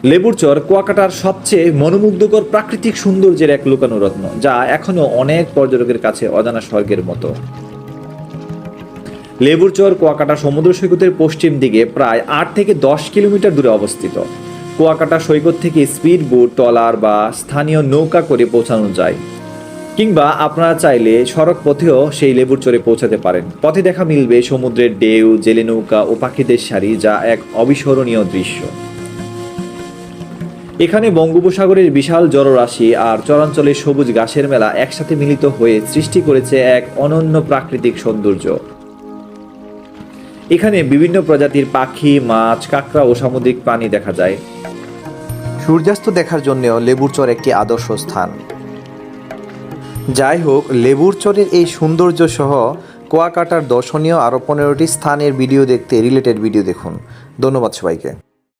লেবুর চর কুয়াকাটার সবচেয়ে মনোমুগ্ধকর প্রাকৃতিক সৌন্দর্যের এক লুকানো রত্ন, যা এখনও অনেক পর্যটকের কাছে অজানা স্বর্গের মতো। লেবুর চর কুয়াকাটা সমুদ্র সৈকতের পশ্চিম দিকে প্রায় 8 থেকে 10 কিলোমিটার দূরে অবস্থিত। কুয়াকাটা সৈকত থেকে স্পিড বোট, ট্রলার বা স্থানীয় নৌকা করে পৌঁছানো যায়, কিংবা আপনারা চাইলে সড়ক পথেও সেই লেবুর চরে পৌঁছাতে পারেন। পথে দেখা মিলবে সমুদ্রের ঢেউ, জেলে নৌকা ও পাখিদের সারি, যা এক অবিস্মরণীয় দৃশ্য। এখানে বঙ্গোপসাগরের বিশাল জলরাশি আর চরাঞ্চলের সবুজ ঘাসের মেলা একসাথে মিলিত হয়ে সৃষ্টি করেছে এক অনন্য প্রাকৃতিক সৌন্দর্য। এখানে বিভিন্ন প্রজাতির পাখি, মাছ, কাঁকড়া ও সামুদ্রিক প্রাণী দেখা যায়। সূর্যাস্ত দেখার জন্যও লেবুর চর একটি আদর্শ স্থান। যাই হোক, লেবুর চরের এই সৌন্দর্য সহ কুয়াকাটার দর্শনীয় আরও 15টি স্থানের ভিডিও দেখতে রিলেটেড ভিডিও দেখুন। ধন্যবাদ সবাইকে।